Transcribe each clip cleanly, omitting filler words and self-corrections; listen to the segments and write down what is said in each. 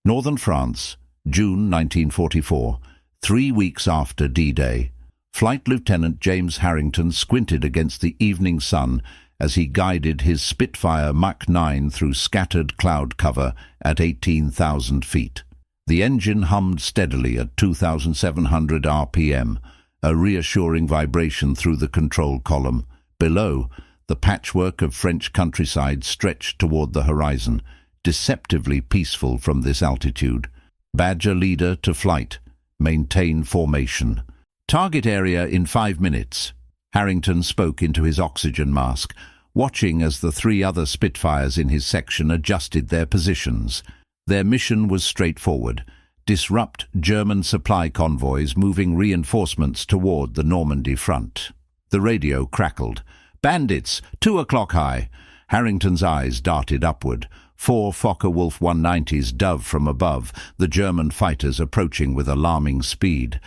Northern France, June 1944, 3 weeks after D-Day. Flight Lieutenant James Harrington squinted against the evening sun as he guided his Spitfire Mach 9 through scattered cloud cover at 18,000 feet. The engine hummed steadily at 2,700 RPM, a reassuring vibration through the control column. Below, the patchwork of French countryside stretched toward the horizon, deceptively peaceful from this altitude. Badger leader to flight. Maintain formation. Target area in 5 minutes. Harrington spoke into his oxygen mask, watching as the 3 other Spitfires in his section adjusted their positions. Their mission was straightforward: disrupt German supply convoys moving reinforcements toward the Normandy front. The radio crackled. "Bandits, 2 o'clock high." Harrington's eyes darted upward. 4 Focke-Wulf 190s dove from above, the German fighters approaching with alarming speed.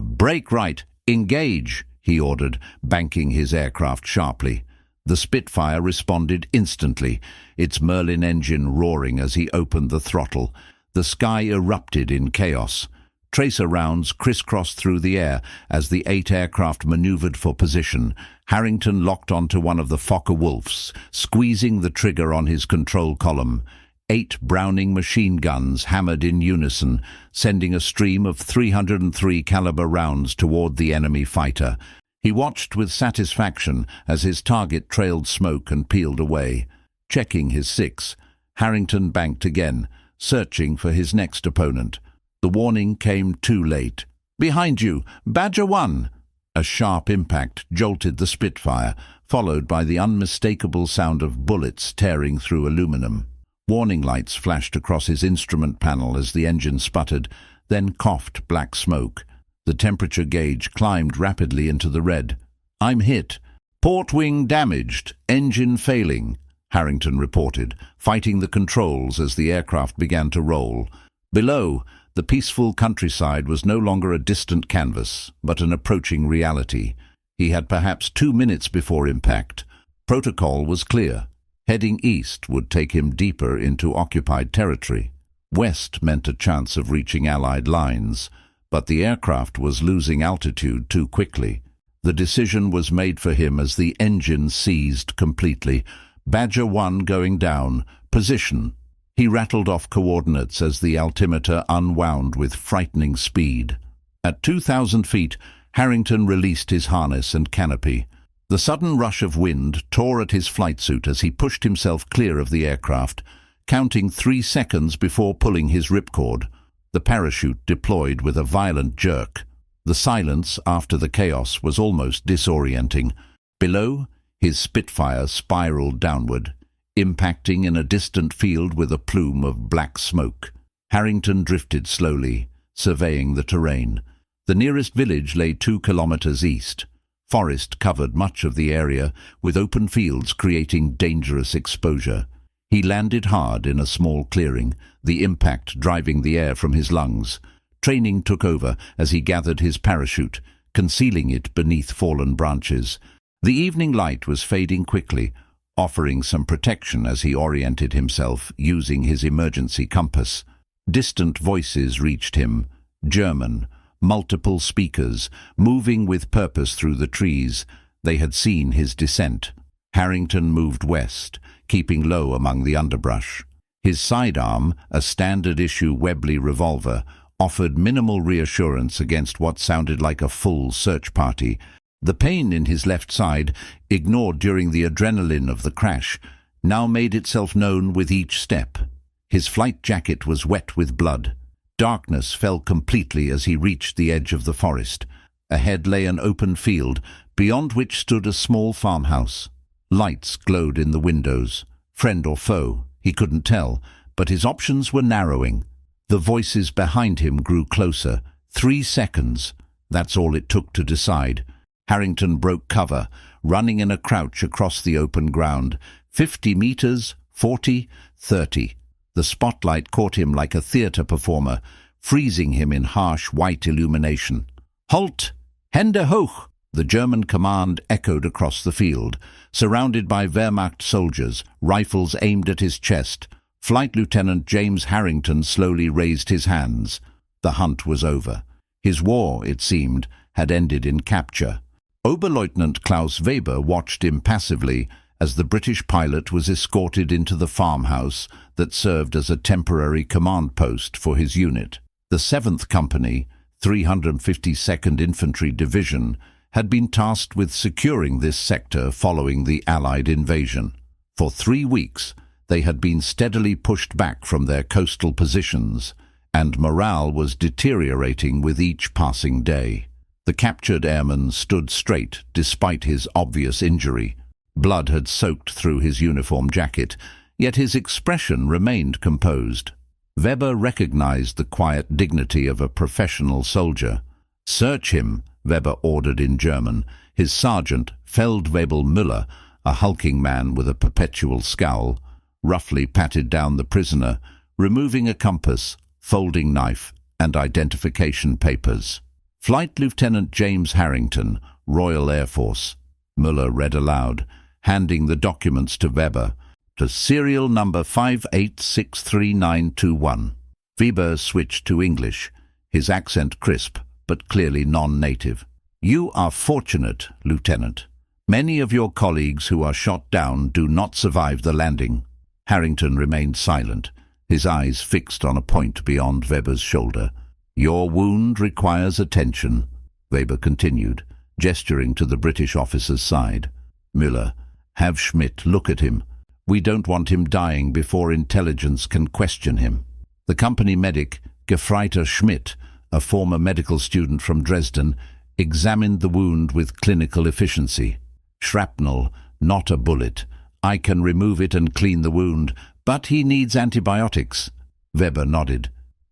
"Break right, engage," he ordered, banking his aircraft sharply. The Spitfire responded instantly, its Merlin engine roaring as he opened the throttle. The sky erupted in chaos. Tracer rounds crisscrossed through the air as the 8 aircraft maneuvered for position. Harrington locked onto one of the Focke-Wulfs, squeezing the trigger on his control column. 8 Browning machine guns hammered in unison, sending a stream of 303 caliber rounds toward the enemy fighter. He watched with satisfaction as his target trailed smoke and peeled away. Checking his 6, Harrington banked again, searching for his next opponent. The warning came too late. "Behind you, Badger 1!" A sharp impact jolted the Spitfire, followed by the unmistakable sound of bullets tearing through aluminum. Warning lights flashed across his instrument panel as the engine sputtered, then coughed black smoke. The temperature gauge climbed rapidly into the red. "I'm hit. Port wing damaged. Engine failing," Harrington reported, fighting the controls as the aircraft began to roll. Below, the peaceful countryside was no longer a distant canvas, but an approaching reality. He had perhaps 2 minutes before impact. Protocol was clear. Heading east would take him deeper into occupied territory. West meant a chance of reaching Allied lines, but the aircraft was losing altitude too quickly. The decision was made for him as the engine seized completely. Badger 1 going down. Position. He rattled off coordinates as the altimeter unwound with frightening speed. At 2,000 feet, Harrington released his harness and canopy. The sudden rush of wind tore at his flight suit as he pushed himself clear of the aircraft, counting 3 seconds before pulling his ripcord. The parachute deployed with a violent jerk. The silence after the chaos was almost disorienting. Below, his Spitfire spiraled downward, impacting in a distant field with a plume of black smoke. Harrington drifted slowly, surveying the terrain. The nearest village lay 2 kilometers east. Forest covered much of the area, with open fields creating dangerous exposure. He landed hard in a small clearing, the impact driving the air from his lungs. Training took over as he gathered his parachute, concealing it beneath fallen branches. The evening light was fading quickly, offering some protection as he oriented himself using his emergency compass. Distant voices reached him, German, multiple speakers, moving with purpose through the trees. They had seen his descent. Harrington moved west, keeping low among the underbrush. His sidearm, a standard-issue Webley revolver, offered minimal reassurance against what sounded like a full search party. The pain in his left side, ignored during the adrenaline of the crash, now made itself known with each step. His flight jacket was wet with blood. Darkness fell completely as he reached the edge of the forest. Ahead lay an open field, beyond which stood a small farmhouse. Lights glowed in the windows. Friend or foe, he couldn't tell, but his options were narrowing. The voices behind him grew closer. 3 seconds. That's all it took to decide. Harrington broke cover, running in a crouch across the open ground. 50 meters, 40, 30. The spotlight caught him like a theater performer, freezing him in harsh white illumination. "Halt! Hände hoch!" The German command echoed across the field. Surrounded by Wehrmacht soldiers, rifles aimed at his chest, Flight Lieutenant James Harrington slowly raised his hands. The hunt was over. His war, it seemed, had ended in capture. Oberleutnant Klaus Weber watched impassively as the British pilot was escorted into the farmhouse that served as a temporary command post for his unit. The 7th Company, 352nd Infantry Division, had been tasked with securing this sector following the Allied invasion. For 3 weeks, they had been steadily pushed back from their coastal positions, and morale was deteriorating with each passing day. The captured airman stood straight despite his obvious injury. Blood had soaked through his uniform jacket, yet his expression remained composed. Weber recognized the quiet dignity of a professional soldier. "Search him," Weber ordered in German. His sergeant, Feldwebel Müller, a hulking man with a perpetual scowl, roughly patted down the prisoner, removing a compass, folding knife, and identification papers. "Flight Lieutenant James Harrington, Royal Air Force," Müller read aloud, handing the documents to Weber. "To serial number 58633921. Weber switched to English, his accent crisp but clearly non-native. "You are fortunate, Lieutenant. Many of your colleagues who are shot down do not survive the landing." Harrington remained silent, his eyes fixed on a point beyond Weber's shoulder. "Your wound requires attention," Weber continued, gesturing to the British officer's side. "Müller, have Schmidt look at him. We don't want him dying before intelligence can question him." The company medic, Gefreiter Schmidt, a former medical student from Dresden, examined the wound with clinical efficiency. "Shrapnel, not a bullet. I can remove it and clean the wound, but he needs antibiotics." Weber nodded.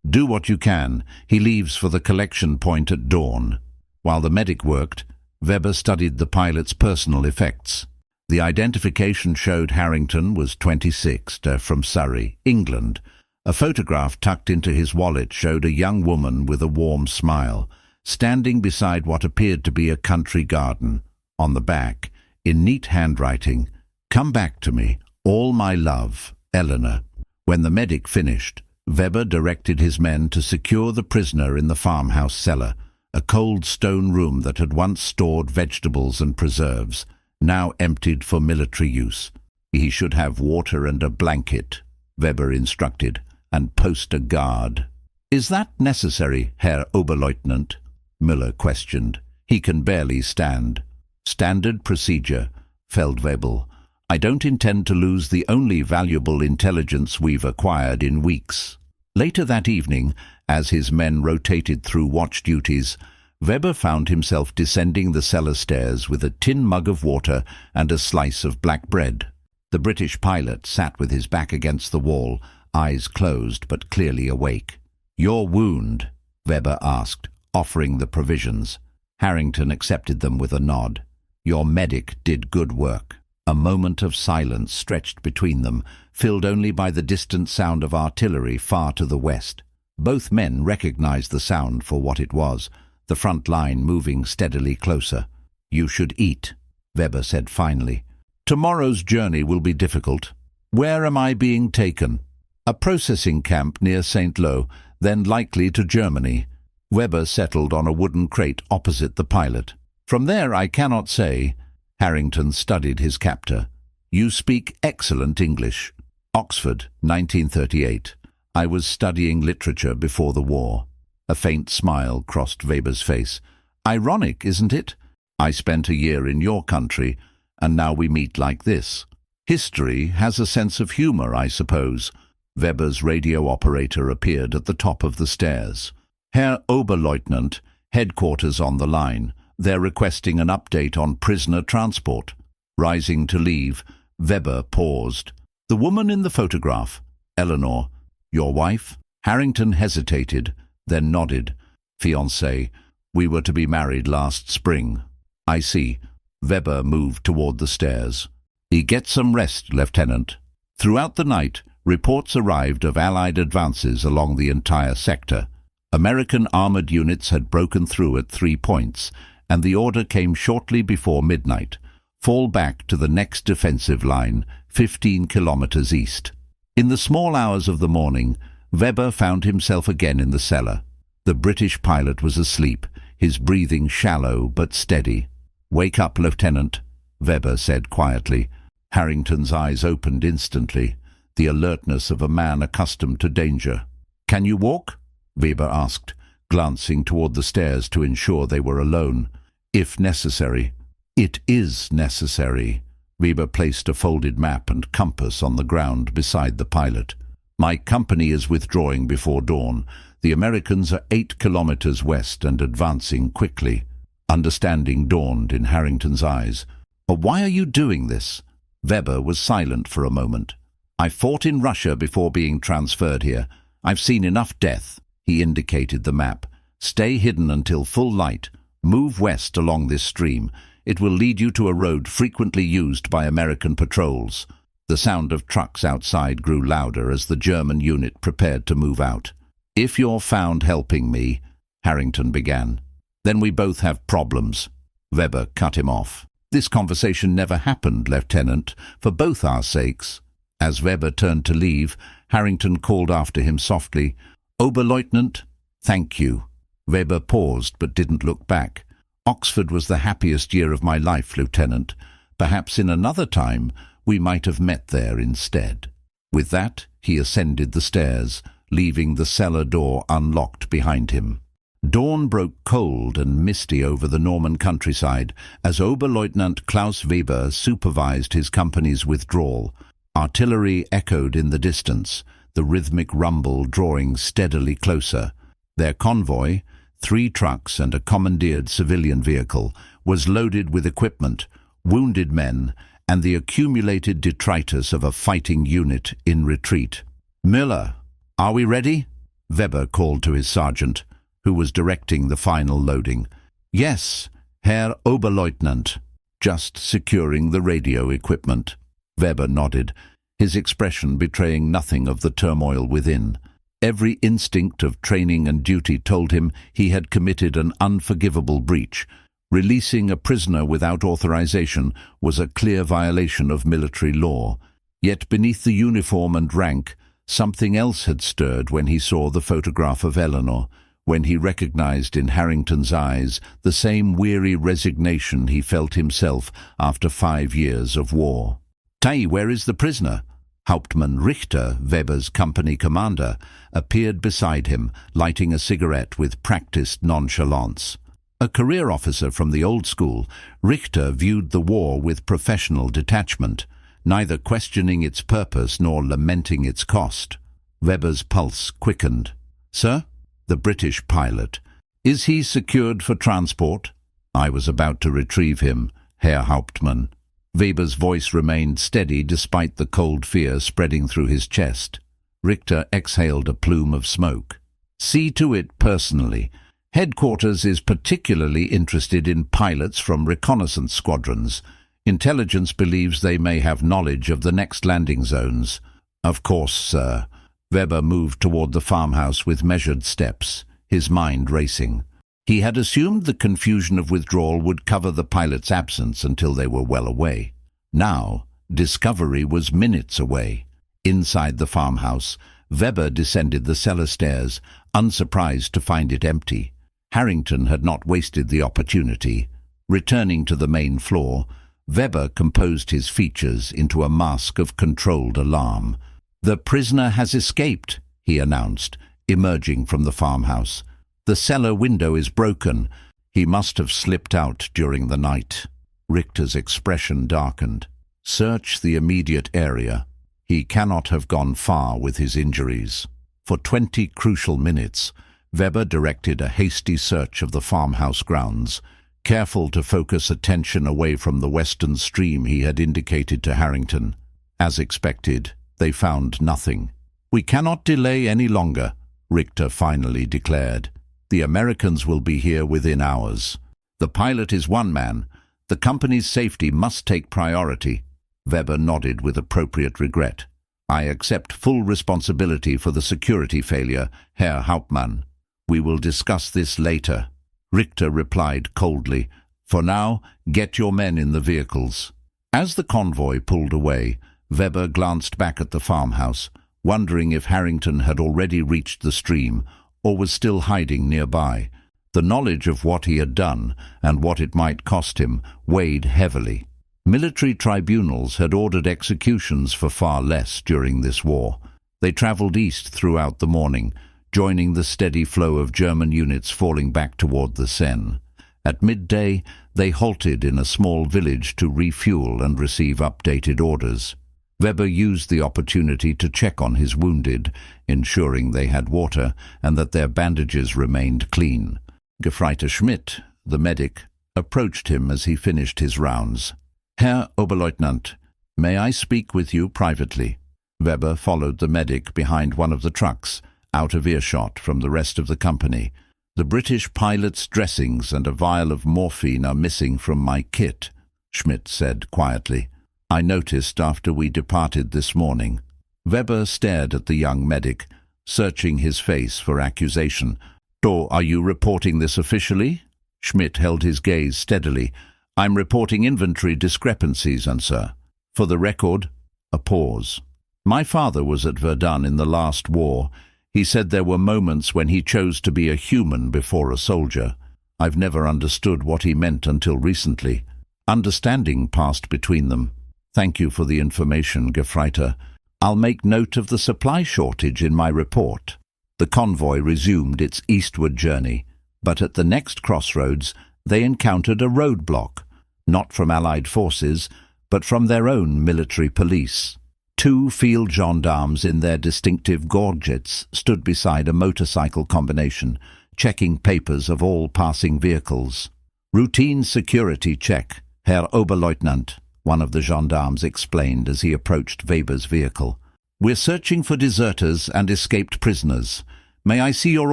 "Do what you can. He leaves for the collection point at dawn." While the medic worked, Weber studied the pilot's personal effects. The identification showed Harrington was 26, from Surrey, England. A photograph tucked into his wallet showed a young woman with a warm smile, standing beside what appeared to be a country garden. On the back, in neat handwriting, "Come back to me, all my love, Eleanor." When the medic finished, Weber directed his men to secure the prisoner in the farmhouse cellar, a cold stone room that had once stored vegetables and preserves, now emptied for military use. "He should have water and a blanket," Weber instructed, "and post a guard." "Is that necessary, Herr Oberleutnant?" Müller questioned. "He can barely stand." "Standard procedure, Feldwebel. I don't intend to lose the only valuable intelligence we've acquired in weeks." Later that evening, as his men rotated through watch duties, Weber found himself descending the cellar stairs with a tin mug of water and a slice of black bread. The British pilot sat with his back against the wall, eyes closed but clearly awake. "Your wound?" Weber asked, offering the provisions. Harrington accepted them with a nod. "Your medic did good work." A moment of silence stretched between them, filled only by the distant sound of artillery far to the west. Both men recognized the sound for what it was, the front line moving steadily closer. "You should eat," Weber said finally. "Tomorrow's journey will be difficult. Where am I being taken?" "A processing camp near St. Lo, then likely to Germany." Weber settled on a wooden crate opposite the pilot. "From there I cannot say." Harrington studied his captor. "You speak excellent English." "Oxford, 1938. I was studying literature before the war." A faint smile crossed Weber's face. "Ironic, isn't it? I spent a year in your country, and now we meet like this. History has a sense of humor, I suppose." Weber's radio operator appeared at the top of the stairs. "Herr Oberleutnant, headquarters on the line. They're requesting an update on prisoner transport." Rising to leave, Weber paused. "The woman in the photograph, Eleanor, your wife?" Harrington hesitated, then nodded. "Fiancée. We were to be married last spring." "I see." Weber moved toward the stairs. "Get some rest, Lieutenant." Throughout the night, reports arrived of Allied advances along the entire sector. American armored units had broken through at 3 points, and the order came shortly before midnight. Fall back to the next defensive line, 15 kilometers east. In the small hours of the morning, Weber found himself again in the cellar. The British pilot was asleep, his breathing shallow but steady. "Wake up, Lieutenant," Weber said quietly. Harrington's eyes opened instantly, the alertness of a man accustomed to danger. "Can you walk?" Weber asked, glancing toward the stairs to ensure they were alone. "If necessary." "It is necessary." Weber placed a folded map and compass on the ground beside the pilot. "My company is withdrawing before dawn. The Americans are 8 kilometers west and advancing quickly." Understanding dawned in Harrington's eyes. "But why are you doing this?" Weber was silent for a moment. "I fought in Russia before being transferred here. I've seen enough death." He indicated the map. "Stay hidden until full light. Move west along this stream. It will lead you to a road frequently used by American patrols." The sound of trucks outside grew louder as the German unit prepared to move out. "If you're found helping me," Harrington began, "then we both have problems." Weber cut him off. "This conversation never happened, Lieutenant, for both our sakes." As Weber turned to leave, Harrington called after him softly, "Oberleutnant, thank you." Weber paused but didn't look back. "Oxford was the happiest year of my life, Lieutenant. Perhaps in another time we might have met there instead." With that, he ascended the stairs, leaving the cellar door unlocked behind him. Dawn broke cold and misty over the Norman countryside as Oberleutnant Klaus Weber supervised his company's withdrawal. Artillery echoed in the distance, the rhythmic rumble drawing steadily closer. Their convoy, 3 trucks and a commandeered civilian vehicle, was loaded with equipment, wounded men, and the accumulated detritus of a fighting unit in retreat. "Müller, are we ready?" Weber called to his sergeant, who was directing the final loading. "Yes, Herr Oberleutnant." "Just securing the radio equipment." Weber nodded, his expression betraying nothing of the turmoil within. Every instinct of training and duty told him he had committed an unforgivable breach. Releasing a prisoner without authorization was a clear violation of military law. Yet beneath the uniform and rank, something else had stirred when he saw the photograph of Eleanor, when he recognized in Harrington's eyes the same weary resignation he felt himself after 5 years of war. "Tai, where is the prisoner?" Hauptmann Richter, Weber's company commander, appeared beside him, lighting a cigarette with practiced nonchalance. A career officer from the old school, Richter viewed the war with professional detachment, neither questioning its purpose nor lamenting its cost. Weber's pulse quickened. "Sir?" "The British pilot. Is he secured for transport?" "I was about to retrieve him, Herr Hauptmann." Weber's voice remained steady despite the cold fear spreading through his chest. Richter exhaled a plume of smoke. "See to it personally. Headquarters is particularly interested in pilots from reconnaissance squadrons. Intelligence believes they may have knowledge of the next landing zones." "Of course, sir." Weber moved toward the farmhouse with measured steps, his mind racing. He had assumed the confusion of withdrawal would cover the pilot's absence until they were well away. Now, discovery was minutes away. Inside the farmhouse, Weber descended the cellar stairs, unsurprised to find it empty. Harrington had not wasted the opportunity. Returning to the main floor, Weber composed his features into a mask of controlled alarm. "The prisoner has escaped," he announced, emerging from the farmhouse. "The cellar window is broken. He must have slipped out during the night." Richter's expression darkened. "Search the immediate area. He cannot have gone far with his injuries." For 20 crucial minutes, Weber directed a hasty search of the farmhouse grounds, careful to focus attention away from the western stream he had indicated to Harrington. As expected, they found nothing. "We cannot delay any longer," Richter finally declared. "The Americans will be here within hours. The pilot is one man. The company's safety must take priority." Weber nodded with appropriate regret. "I accept full responsibility for the security failure, Herr Hauptmann. We will discuss this later." Richter replied coldly, "For now, get your men in the vehicles." As the convoy pulled away, Weber glanced back at the farmhouse, wondering if Harrington had already reached the stream or was still hiding nearby. The knowledge of what he had done and what it might cost him weighed heavily. Military tribunals had ordered executions for far less during this war. They travelled east throughout the morning, joining the steady flow of German units falling back toward the Seine. At midday, they halted in a small village to refuel and receive updated orders. Weber used the opportunity to check on his wounded, ensuring they had water and that their bandages remained clean. Gefreiter Schmidt, the medic, approached him as he finished his rounds. "Herr Oberleutnant, may I speak with you privately?" Weber followed the medic behind one of the trucks, out of earshot from the rest of the company. "The British pilot's dressings and a vial of morphine are missing from my kit," Schmidt said quietly. "I noticed after we departed this morning." Weber stared at the young medic, searching his face for accusation. "So, are you reporting this officially?" Schmidt held his gaze steadily. "I'm reporting inventory discrepancies, and sir." "For the record," a pause. "My father was at Verdun in the last war. He said there were moments when he chose to be a human before a soldier. I've never understood what he meant until recently. Understanding passed between them. Thank you for the information, Gefreiter. I'll make note of the supply shortage in my report." The convoy resumed its eastward journey, but at the next crossroads they encountered a roadblock, not from Allied forces, but from their own military police. Two field gendarmes in their distinctive gorgets stood beside a motorcycle combination, checking papers of all passing vehicles. "Routine security check, Herr Oberleutnant," one of the gendarmes explained as he approached Weber's vehicle. "We're searching for deserters and escaped prisoners. May I see your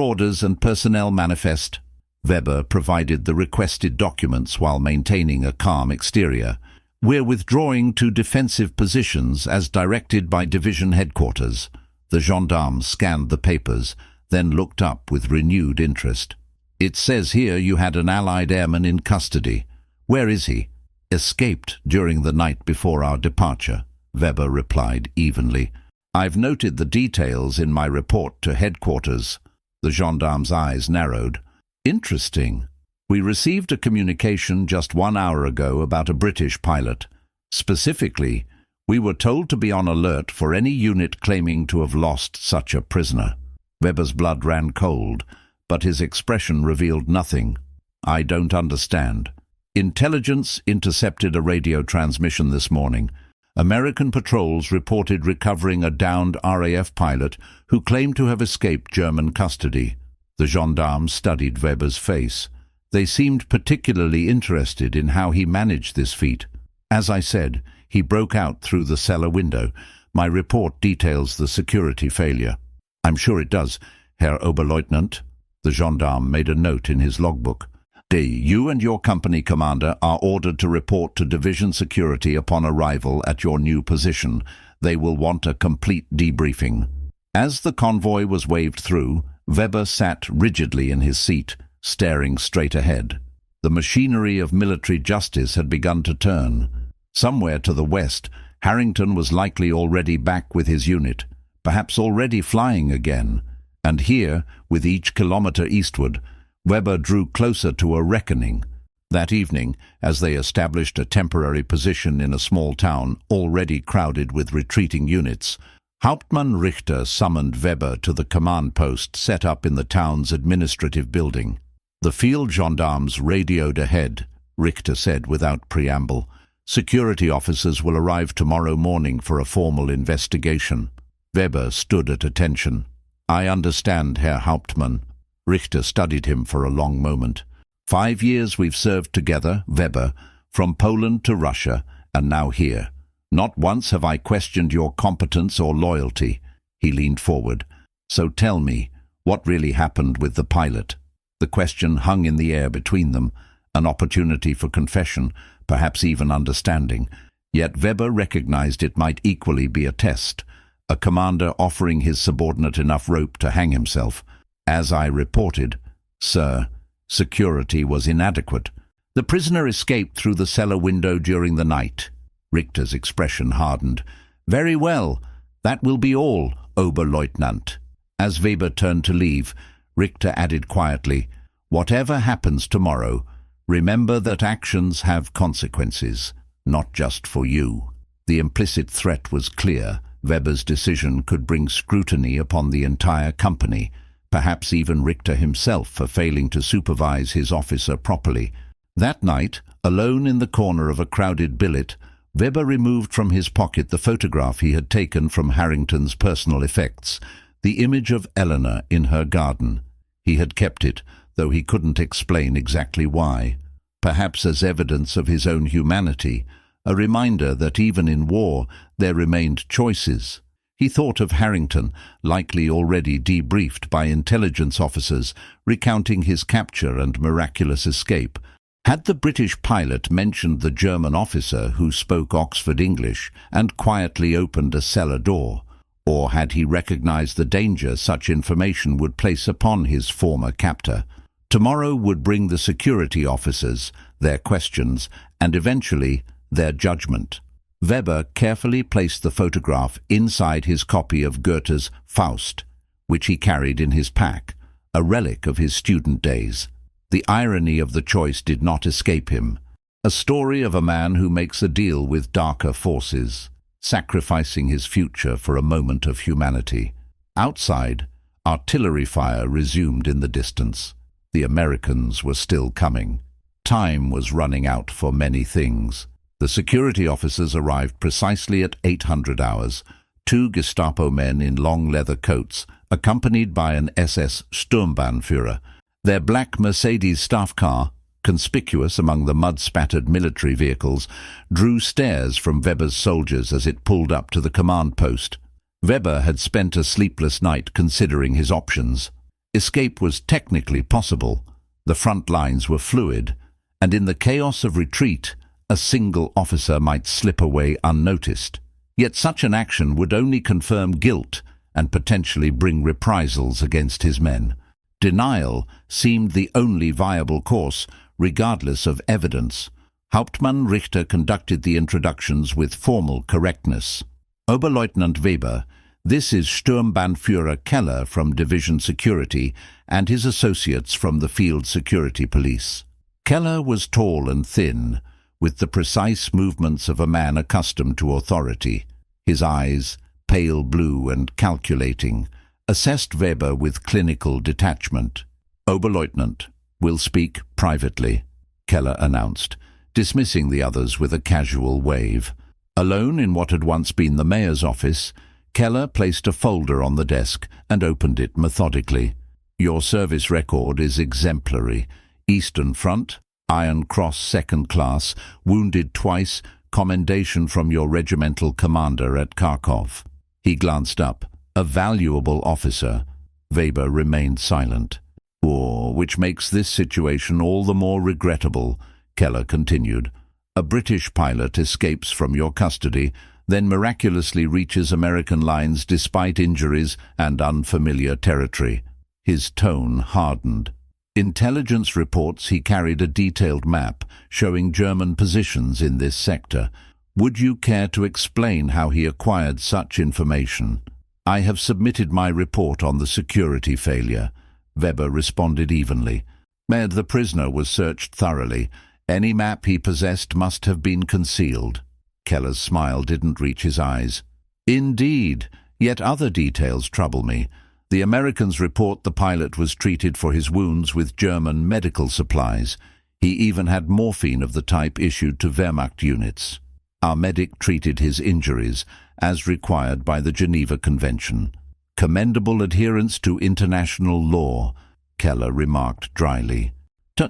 orders and personnel manifest?" Weber provided the requested documents while maintaining a calm exterior. "We're withdrawing to defensive positions as directed by division headquarters." The gendarme scanned the papers, then looked up with renewed interest. "It says here you had an Allied airman in custody. Where is he?" "Escaped during the night before our departure," Weber replied evenly. "I've noted the details in my report to headquarters." The gendarme's eyes narrowed. "Interesting. We received a communication just 1 hour ago about a British pilot. Specifically, we were told to be on alert for any unit claiming to have lost such a prisoner." Weber's blood ran cold, but his expression revealed nothing. "I don't understand." "Intelligence intercepted a radio transmission this morning. American patrols reported recovering a downed RAF pilot who claimed to have escaped German custody." The gendarmes studied Weber's face. They seemed particularly interested in how he managed this feat. "As I said, he broke out through the cellar window. My report details the security failure." "I'm sure it does, Herr Oberleutnant." The gendarme made a note in his logbook. "You and your company commander are ordered to report to division security upon arrival at your new position. They will want a complete debriefing." As the convoy was waved through, Weber sat rigidly in his seat, staring straight ahead. The machinery of military justice had begun to turn. Somewhere to the west, Harrington was likely already back with his unit, perhaps already flying again. And here, with each kilometre eastward, Weber drew closer to a reckoning. That evening, as they established a temporary position in a small town already crowded with retreating units, Hauptmann Richter summoned Weber to the command post set up in the town's administrative building. "The field gendarmes radioed ahead," Richter said without preamble. "Security officers will arrive tomorrow morning for a formal investigation." Weber stood at attention. "I understand, Herr Hauptmann." Richter studied him for a long moment. 5 years we've served together, Weber, from Poland to Russia, and now here. Not once have I questioned your competence or loyalty." He leaned forward. "So tell me, what really happened with the pilot?" The question hung in the air between them, an opportunity for confession, perhaps even understanding. Yet Weber recognized it might equally be a test, a commander offering his subordinate enough rope to hang himself. "As I reported, sir, security was inadequate. The prisoner escaped through the cellar window during the night." Richter's expression hardened. "Very well. That will be all, Oberleutnant. As Weber turned to leave, Richter added quietly, "Whatever happens tomorrow, remember that actions have consequences, not just for you." The implicit threat was clear. Weber's decision could bring scrutiny upon the entire company, perhaps even Richter himself for failing to supervise his officer properly. That night, alone in the corner of a crowded billet, Weber removed from his pocket the photograph he had taken from Harrington's personal effects, the image of Eleanor in her garden. He had kept it, though he couldn't explain exactly why. Perhaps as evidence of his own humanity, a reminder that even in war there remained choices. He thought of Harrington, likely already debriefed by intelligence officers, recounting his capture and miraculous escape. Had the British pilot mentioned the German officer who spoke Oxford English and quietly opened a cellar door? Or had he recognized the danger such information would place upon his former captor? Tomorrow would bring the security officers, their questions, and eventually their judgment. Weber carefully placed the photograph inside his copy of Goethe's Faust, which he carried in his pack, a relic of his student days. The irony of the choice did not escape him. A story of a man who makes a deal with darker forces, sacrificing his future for a moment of humanity. Outside, artillery fire resumed in the distance. The Americans were still coming. Time was running out for many things. The security officers arrived precisely at 800 hours, 2 Gestapo men in long leather coats, accompanied by an SS Sturmbannführer. Their black Mercedes staff car, conspicuous among the mud-spattered military vehicles, drew stares from Weber's soldiers as it pulled up to the command post. Weber had spent a sleepless night considering his options. Escape was technically possible, the front lines were fluid, and in the chaos of retreat, a single officer might slip away unnoticed. Yet such an action would only confirm guilt and potentially bring reprisals against his men. Denial seemed the only viable course, regardless of evidence. Hauptmann Richter conducted the introductions with formal correctness. Oberleutnant Weber, this is Sturmbannführer Keller from Division Security and his associates from the Field Security Police. Keller was tall and thin, with the precise movements of a man accustomed to authority. His eyes, pale blue and calculating, assessed Weber with clinical detachment. "Oberleutnant, will speak privately," Keller announced, dismissing the others with a casual wave. Alone in what had once been the mayor's office, Keller placed a folder on the desk and opened it methodically. "Your service record is exemplary. Eastern Front, Iron Cross Second Class, wounded twice, commendation from your regimental commander at Kharkov." He glanced up. A valuable officer. Weber remained silent. "Which makes this situation all the more regrettable," Keller continued. "A British pilot escapes from your custody, then miraculously reaches American lines despite injuries and unfamiliar territory." His tone hardened. Intelligence reports he carried a detailed map showing German positions in this sector. Would you care to explain how he acquired such information? "I have submitted my report on the security failure," Weber responded evenly. "The prisoner was searched thoroughly. Any map he possessed must have been concealed." Keller's smile didn't reach his eyes. "Indeed, yet other details trouble me. The Americans report the pilot was treated for his wounds with German medical supplies. He even had morphine of the type issued to Wehrmacht units. Our medic treated his injuries, as required by the Geneva Convention. Commendable adherence to international law," Keller remarked dryly.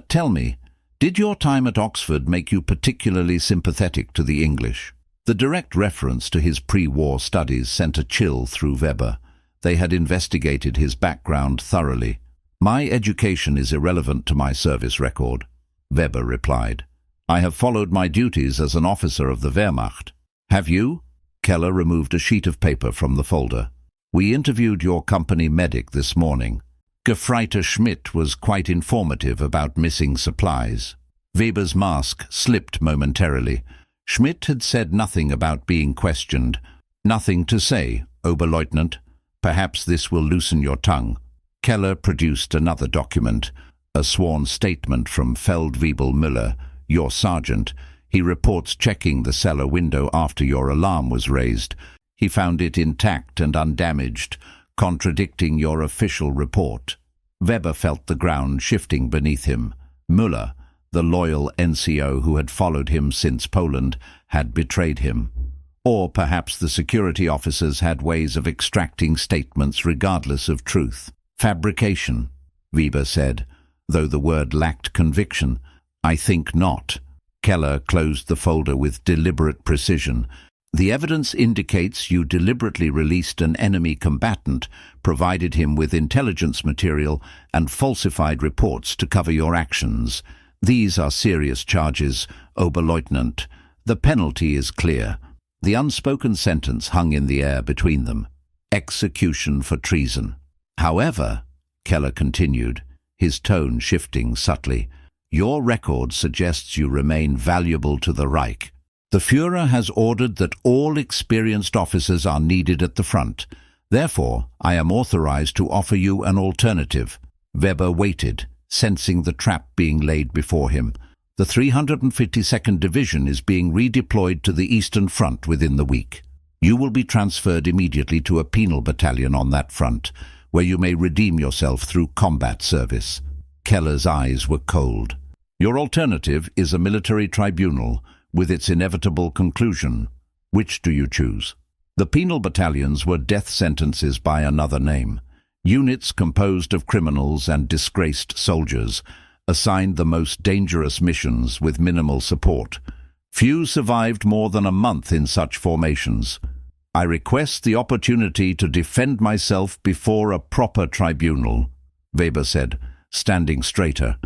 "Tell me, did your time at Oxford make you particularly sympathetic to the English?" The direct reference to his pre-war studies sent a chill through Weber. They had investigated his background thoroughly. "My education is irrelevant to my service record," Weber replied. "I have followed my duties as an officer of the Wehrmacht." "Have you?" Keller removed a sheet of paper from the folder. "We interviewed your company medic this morning. Gefreiter Schmidt was quite informative about missing supplies." Weber's mask slipped momentarily. Schmidt had said nothing about being questioned. "Nothing to say, Oberleutnant." Perhaps this will loosen your tongue. Keller produced another document, a sworn statement from Feldwebel Müller, your sergeant. He reports checking the cellar window after your alarm was raised. He found it intact and undamaged, contradicting your official report. Weber felt the ground shifting beneath him. Müller, the loyal NCO who had followed him since Poland, had betrayed him. Or perhaps the security officers had ways of extracting statements regardless of truth. Fabrication, Weber said, though the word lacked conviction. I think not. Keller closed the folder with deliberate precision. The evidence indicates you deliberately released an enemy combatant, provided him with intelligence material, and falsified reports to cover your actions. These are serious charges, Oberleutnant. The penalty is clear. The unspoken sentence hung in the air between them. Execution for treason. However, Keller continued, his tone shifting subtly, your record suggests you remain valuable to the Reich. The Führer has ordered that all experienced officers are needed at the front. Therefore, I am authorized to offer you an alternative. Weber waited, sensing the trap being laid before him. The 352nd Division is being redeployed to the Eastern Front within the week. You will be transferred immediately to a penal battalion on that front, where you may redeem yourself through combat service. Keller's eyes were cold. Your alternative is a military tribunal, with its inevitable conclusion. Which do you choose? The penal battalions were death sentences by another name. Units composed of criminals and disgraced soldiers, assigned the most dangerous missions with minimal support. Few survived more than a month in such formations. I request the opportunity to defend myself before a proper tribunal, Weber said, standing straighter.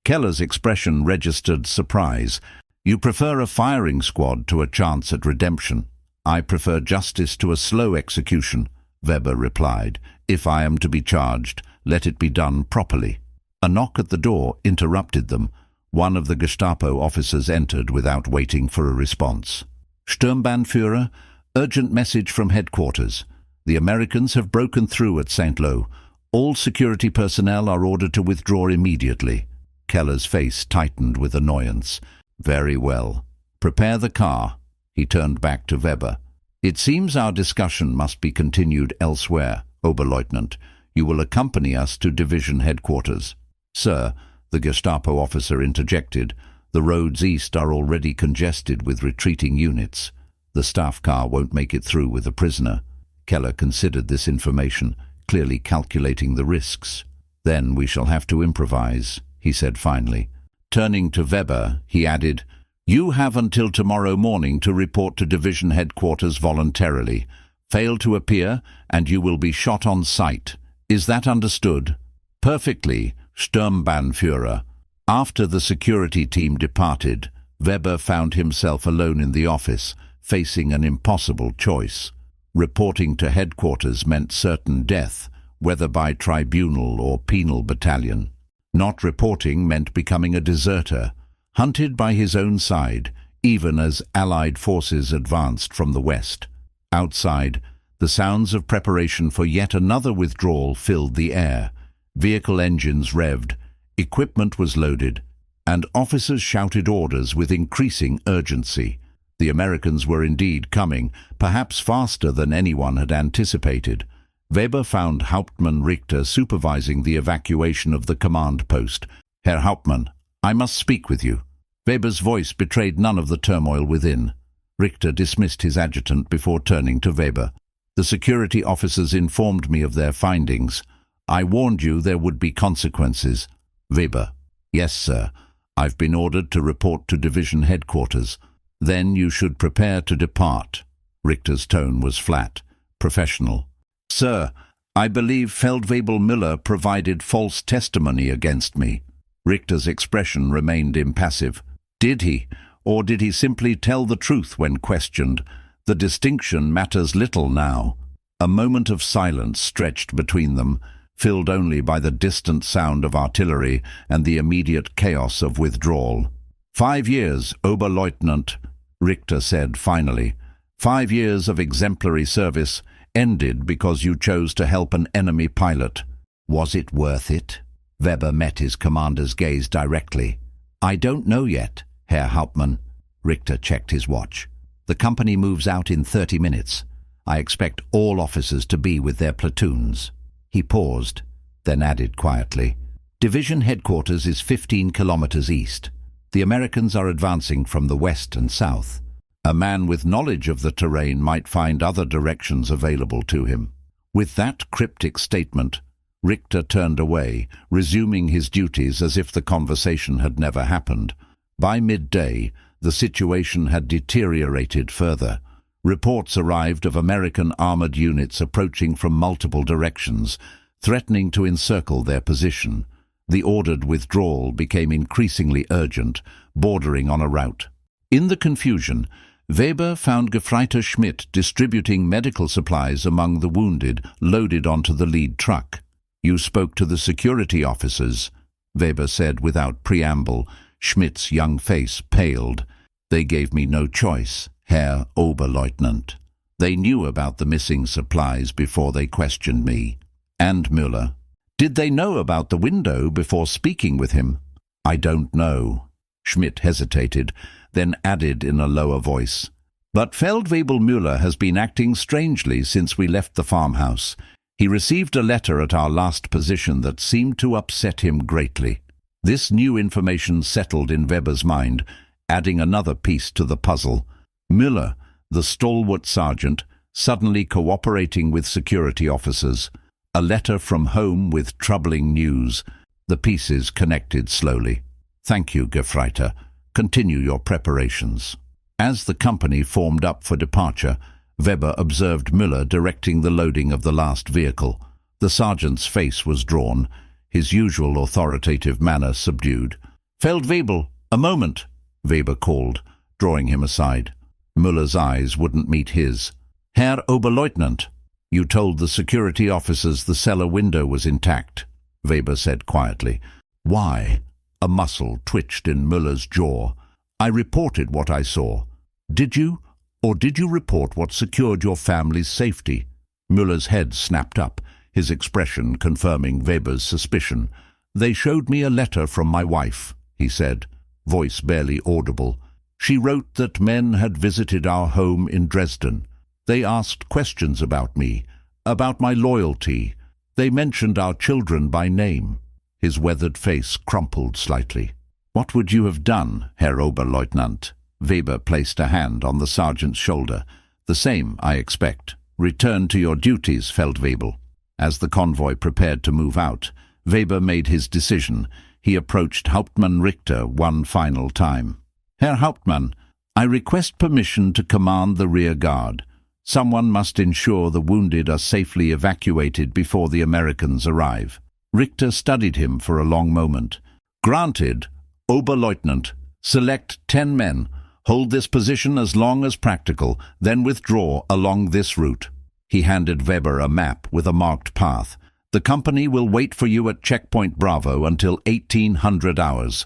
Keller's expression registered surprise. You prefer a firing squad to a chance at redemption. I prefer justice to a slow execution, Weber replied. If I am to be charged, let it be done properly. A knock at the door interrupted them. One of the Gestapo officers entered without waiting for a response. Sturmbannführer, urgent message from headquarters. The Americans have broken through at St. Lo. All security personnel are ordered to withdraw immediately. Keller's face tightened with annoyance. Very well. Prepare the car. He turned back to Weber. It seems our discussion must be continued elsewhere, Oberleutnant. You will accompany us to division headquarters. Sir, the Gestapo officer interjected, the roads east are already congested with retreating units. The staff car won't make it through with a prisoner. Keller considered this information, clearly calculating the risks. Then we shall have to improvise, he said finally. Turning to Weber, he added, you have until tomorrow morning to report to division headquarters voluntarily. Fail to appear, and you will be shot on sight. Is that understood? Perfectly, Sturmbannführer. After the security team departed, Weber found himself alone in the office, facing an impossible choice. Reporting to headquarters meant certain death, whether by tribunal or penal battalion. Not reporting meant becoming a deserter, hunted by his own side, even as Allied forces advanced from the west. Outside, the sounds of preparation for yet another withdrawal filled the air. Vehicle engines revved, equipment was loaded, and officers shouted orders with increasing urgency. The Americans were indeed coming, perhaps faster than anyone had anticipated. Weber found Hauptmann Richter supervising the evacuation of the command post. Herr Hauptmann, I must speak with you. Weber's voice betrayed none of the turmoil within. Richter dismissed his adjutant before turning to Weber. The security officers informed me of their findings. I warned you there would be consequences. Weber, yes, sir. I've been ordered to report to division headquarters. Then you should prepare to depart. Richter's tone was flat, professional. Sir, I believe Feldwebel Müller provided false testimony against me. Richter's expression remained impassive. Did he, or did he simply tell the truth when questioned? The distinction matters little now. A moment of silence stretched between them, filled only by the distant sound of artillery and the immediate chaos of withdrawal. 5 years, Oberleutnant, Richter said finally. 5 years of exemplary service, ended because you chose to help an enemy pilot. Was it worth it? Weber met his commander's gaze directly. I don't know yet, Herr Hauptmann. Richter checked his watch. The company moves out in 30 minutes. I expect all officers to be with their platoons. He paused, then added quietly, Division headquarters is 15 kilometers east. The Americans are advancing from the west and south. A man with knowledge of the terrain might find other directions available to him. With that cryptic statement, Richter turned away, resuming his duties as if the conversation had never happened. By midday, the situation had deteriorated further. Reports arrived of American armored units approaching from multiple directions, threatening to encircle their position. The ordered withdrawal became increasingly urgent, bordering on a rout. In the confusion, Weber found Gefreiter Schmidt distributing medical supplies among the wounded loaded onto the lead truck. You spoke to the security officers, Weber said without preamble. Schmidt's young face paled. They gave me no choice, Herr Oberleutnant. They knew about the missing supplies before they questioned me. And Müller. Did they know about the window before speaking with him? I don't know. Schmidt hesitated, then added in a lower voice. But Feldwebel Müller has been acting strangely since we left the farmhouse. He received a letter at our last position that seemed to upset him greatly. This new information settled in Weber's mind, adding another piece to the puzzle. Müller, the stalwart sergeant, suddenly cooperating with security officers. A letter from home with troubling news. The pieces connected slowly. Thank you, Gefreiter. Continue your preparations. As the company formed up for departure, Weber observed Müller directing the loading of the last vehicle. The sergeant's face was drawn, his usual authoritative manner subdued. Feldwebel, a moment, Weber called, drawing him aside. Müller's eyes wouldn't meet his. Herr Oberleutnant, you told the security officers the cellar window was intact, Weber said quietly. Why? A muscle twitched in Müller's jaw. I reported what I saw. Did you? Or did you report what secured your family's safety? Müller's head snapped up, his expression confirming Weber's suspicion. They showed me a letter from my wife, he said, voice barely audible. She wrote that men had visited our home in Dresden. They asked questions about me, about my loyalty. They mentioned our children by name. His weathered face crumpled slightly. What would you have done, Herr Oberleutnant? Weber placed a hand on the sergeant's shoulder. The same, I expect. Return to your duties, Feldwebel. As the convoy prepared to move out, Weber made his decision. He approached Hauptmann Richter one final time. Herr Hauptmann, I request permission to command the rear guard. Someone must ensure the wounded are safely evacuated before the Americans arrive. Richter studied him for a long moment. Granted, Oberleutnant. Select 10 men. Hold this position as long as practical, then withdraw along this route. He handed Weber a map with a marked path. The company will wait for you at checkpoint Bravo until 1800 hours.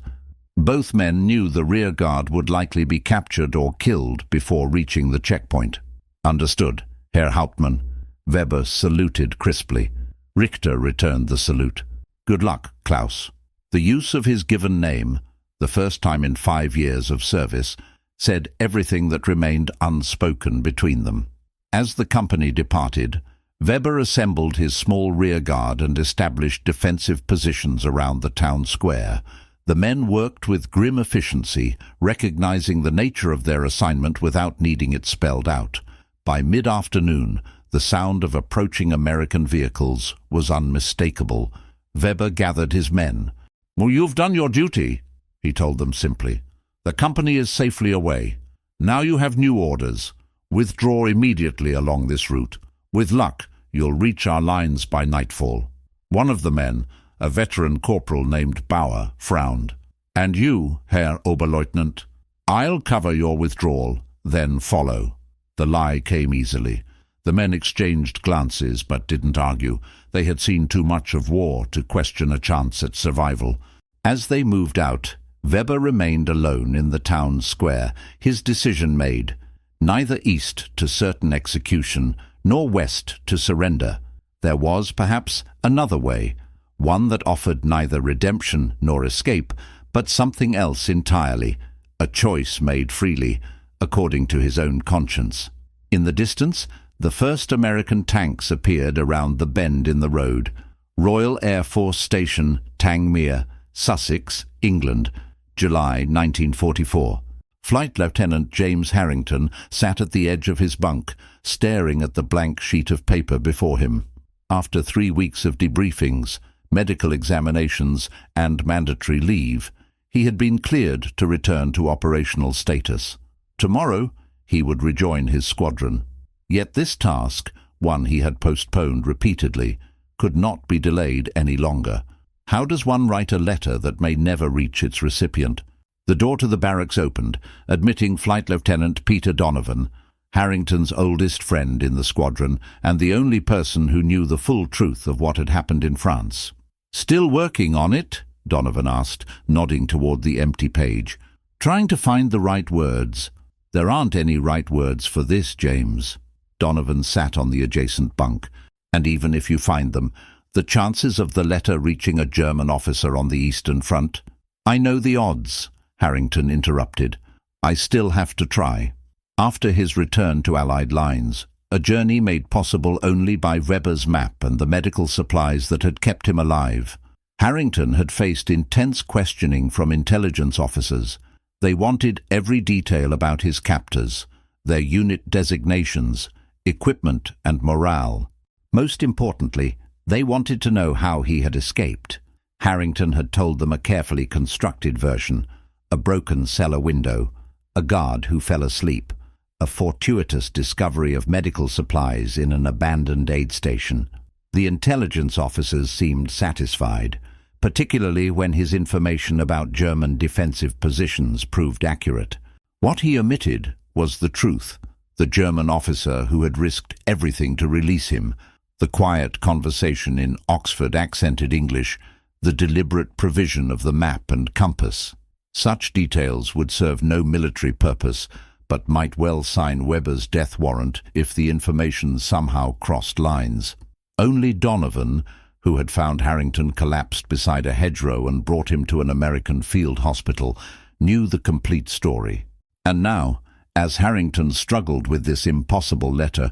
Both men knew the rear guard would likely be captured or killed before reaching the checkpoint. Understood, Herr Hauptmann. Weber saluted crisply. Richter returned the salute. Good luck, Klaus. The use of his given name, the first time in 5 years of service, said everything that remained unspoken between them. As the company departed, Weber assembled his small rear guard and established defensive positions around the town square. The men worked with grim efficiency, recognizing the nature of their assignment without needing it spelled out. By mid-afternoon, the sound of approaching American vehicles was unmistakable. Weber gathered his men. Well, you've done your duty, he told them simply. The company is safely away. Now you have new orders. Withdraw immediately along this route. With luck, you'll reach our lines by nightfall. One of the men, a veteran corporal named Bauer, frowned. And you, Herr Oberleutnant? I'll cover your withdrawal, then follow. The lie came easily. The men exchanged glances but didn't argue. They had seen too much of war to question a chance at survival. As they moved out, Weber remained alone in the town square, his decision made. Neither east to certain execution, nor west to surrender. There was, perhaps, another way, one that offered neither redemption nor escape, but something else entirely, a choice made freely, according to his own conscience. In the distance, the first American tanks appeared around the bend in the road. Royal Air Force Station, Tangmere, Sussex, England, July 1944. Flight Lieutenant James Harrington sat at the edge of his bunk, staring at the blank sheet of paper before him. After 3 weeks of debriefings, medical examinations, and mandatory leave, he had been cleared to return to operational status. Tomorrow, he would rejoin his squadron. Yet this task, one he had postponed repeatedly, could not be delayed any longer. How does one write a letter that may never reach its recipient? The door to the barracks opened, admitting Flight Lieutenant Peter Donovan, Harrington's oldest friend in the squadron and the only person who knew the full truth of what had happened in France. "Still working on it?" Donovan asked, nodding toward the empty page. "Trying to find the right words." "There aren't any right words for this, James." Donovan sat on the adjacent bunk. "And even if you find them, the chances of the letter reaching a German officer on the Eastern Front—" "I know the odds," Harrington interrupted. "I still have to try." After his return to Allied lines, a journey made possible only by Weber's map and the medical supplies that had kept him alive, Harrington had faced intense questioning from intelligence officers. They wanted every detail about his captors, their unit designations, equipment and morale. Most importantly, they wanted to know how he had escaped. Harrington had told them a carefully constructed version: a broken cellar window, a guard who fell asleep, a fortuitous discovery of medical supplies in an abandoned aid station. The intelligence officers seemed satisfied, particularly when his information about German defensive positions proved accurate. What he omitted was the truth: the German officer who had risked everything to release him, the quiet conversation in Oxford-accented English, the deliberate provision of the map and compass. Such details would serve no military purpose, but might well sign Weber's death warrant if the information somehow crossed lines. Only Donovan, who had found Harrington collapsed beside a hedgerow and brought him to an American field hospital, knew the complete story. And now, as Harrington struggled with this impossible letter,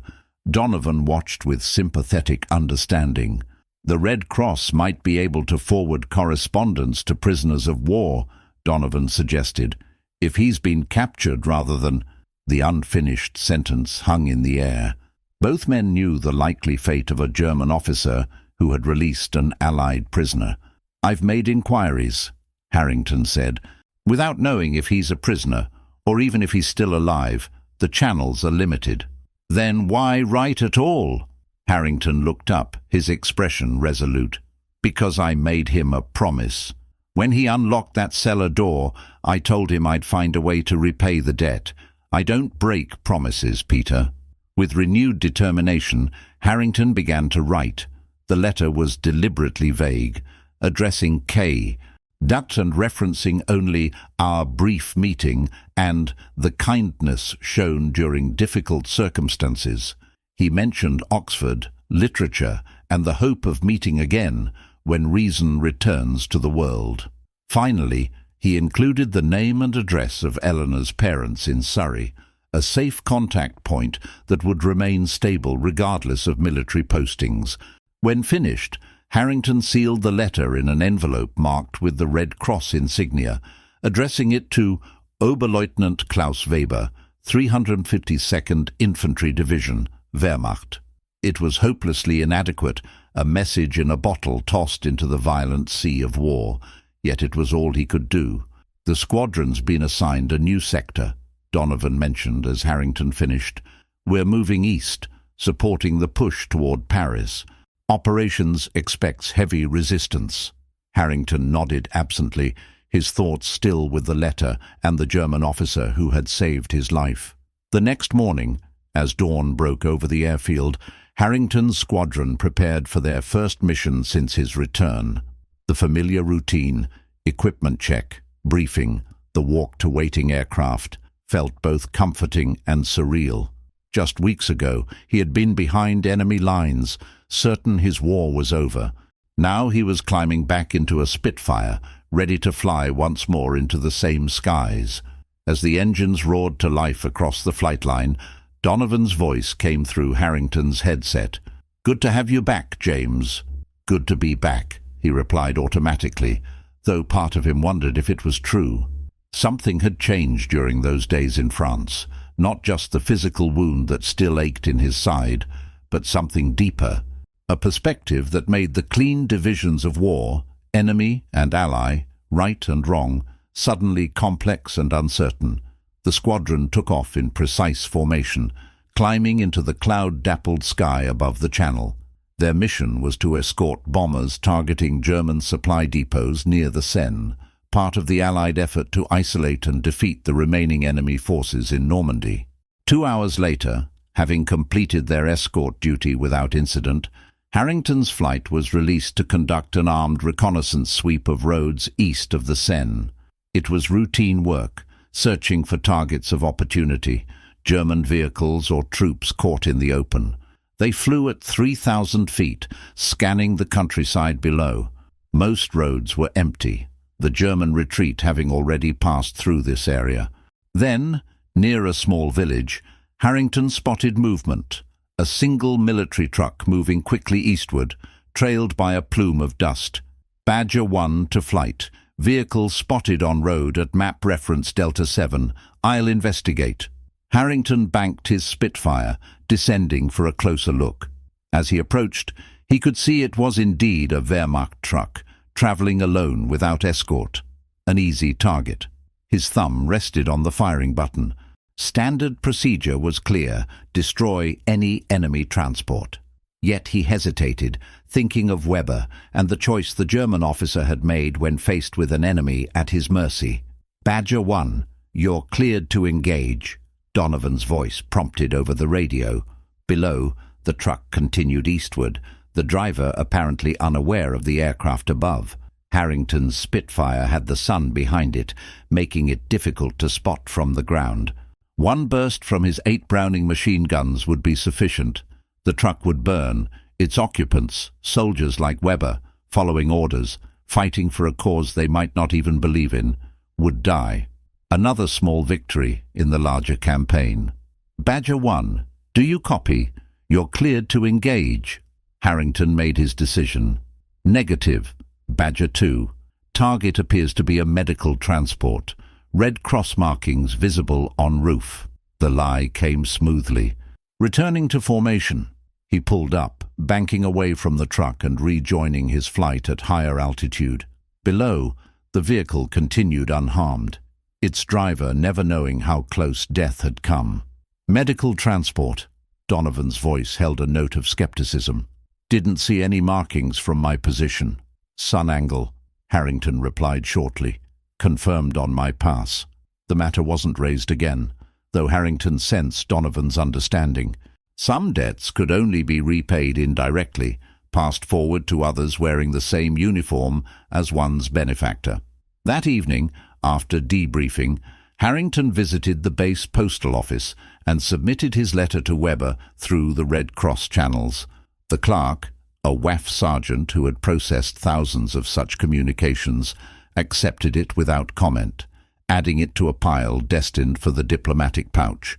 Donovan watched with sympathetic understanding. The Red Cross might be able to forward correspondence to prisoners of war, Donovan suggested, if he's been captured rather than— The unfinished sentence hung in the air. Both men knew the likely fate of a German officer who had released an Allied prisoner. "I've made inquiries," Harrington said. "Without knowing if he's a prisoner, or even if he's still alive, the channels are limited." "Then why write at all?" Harrington looked up, his expression resolute. "Because I made him a promise. When he unlocked that cellar door, I told him I'd find a way to repay the debt. I don't break promises, Peter." With renewed determination, Harrington began to write. The letter was deliberately vague, addressing K, ducked and referencing only "our brief meeting" and "the kindness shown during difficult circumstances." He mentioned Oxford, literature, and the hope of meeting again when reason returns to the world. Finally, he included the name and address of Eleanor's parents in Surrey, a safe contact point that would remain stable regardless of military postings. When finished, Harrington sealed the letter in an envelope marked with the Red Cross insignia, addressing it to Oberleutnant Klaus Weber, 352nd Infantry Division, Wehrmacht. It was hopelessly inadequate, a message in a bottle tossed into the violent sea of war, yet it was all he could do. "The squadron's been assigned a new sector," Donovan mentioned as Harrington finished. "We're moving east, supporting the push toward Paris. Operations expects heavy resistance." Harrington nodded absently, his thoughts still with the letter and the German officer who had saved his life. The next morning, as dawn broke over the airfield, Harrington's squadron prepared for their first mission since his return. The familiar routine, equipment check, briefing, the walk to waiting aircraft, felt both comforting and surreal. Just weeks ago, he had been behind enemy lines, certain his war was over. Now he was climbing back into a Spitfire, ready to fly once more into the same skies. As the engines roared to life across the flight line, Donovan's voice came through Harrington's headset. "Good to have you back, James." "Good to be back," he replied automatically, though part of him wondered if it was true. Something had changed during those days in France, not just the physical wound that still ached in his side, but something deeper, a perspective that made the clean divisions of war, enemy and ally, right and wrong, suddenly complex and uncertain. The squadron took off in precise formation, climbing into the cloud-dappled sky above the Channel. Their mission was to escort bombers targeting German supply depots near the Seine, part of the Allied effort to isolate and defeat the remaining enemy forces in Normandy. 2 hours later, having completed their escort duty without incident, Harrington's flight was released to conduct an armed reconnaissance sweep of roads east of the Seine. It was routine work, searching for targets of opportunity, German vehicles or troops caught in the open. They flew at 3,000 feet, scanning the countryside below. Most roads were empty, the German retreat having already passed through this area. Then, near a small village, Harrington spotted movement. A single military truck moving quickly eastward, trailed by a plume of dust. Badger 1 to flight. Vehicle spotted on road at map reference Delta 7. I'll investigate. Harrington banked his Spitfire, descending for a closer look. As he approached, he could see it was indeed a Wehrmacht truck, traveling alone without escort. An easy target. His thumb rested on the firing button. Standard procedure was clear: destroy any enemy transport. Yet he hesitated, thinking of Weber and the choice the German officer had made when faced with an enemy at his mercy. "Badger 1, you're cleared to engage," Donovan's voice prompted over the radio. Below, the truck continued eastward, the driver apparently unaware of the aircraft above. Harrington's Spitfire had the sun behind it, making it difficult to spot from the ground. One burst from his 8 Browning machine guns would be sufficient. The truck would burn, its occupants, soldiers like Weber, following orders, fighting for a cause they might not even believe in, would die. Another small victory in the larger campaign. "Badger 1, do you copy? You're cleared to engage." Harrington made his decision. "Negative. Badger 2. Target appears to be a medical transport. Red cross markings visible on roof." The lie came smoothly. Returning to formation, he pulled up, banking away from the truck and rejoining his flight at higher altitude. Below, the vehicle continued unharmed, its driver never knowing how close death had come. "Medical transport." Donovan's voice held a note of skepticism. "Didn't see any markings from my position." "Sun angle," Harrington replied shortly. "Confirmed on my pass." The matter wasn't raised again, though Harrington sensed Donovan's understanding. Some debts could only be repaid indirectly, passed forward to others wearing the same uniform as one's benefactor. That evening, after debriefing, Harrington visited the base postal office and submitted his letter to Weber through the Red Cross channels. The clerk, a WWII sergeant who had processed thousands of such communications, accepted it without comment, adding it to a pile destined for the diplomatic pouch.